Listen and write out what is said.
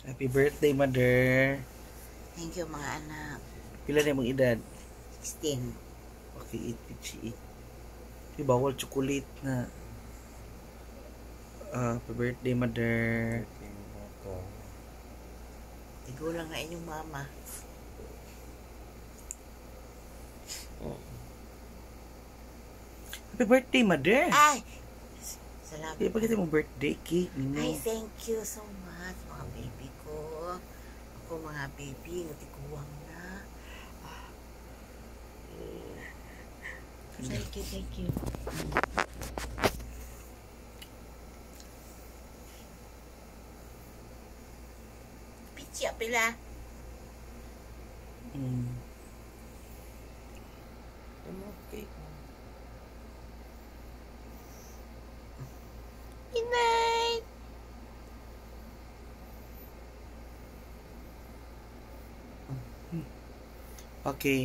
Happy birthday, mother. Thank you mga anak. Pila na mong edad? 16. Okay, eat, eat. Bawal chocolate na. Happy birthday, mother. Igulang na inyong mama. Happy birthday, mother. Ay! Salamat. Pagkita mo birthday cake ninyo. Ay, thank you so much mga baby ko. Ako mga baby, natikuwang na. Thank you. Pichi pila. Okay. Good night. Okay.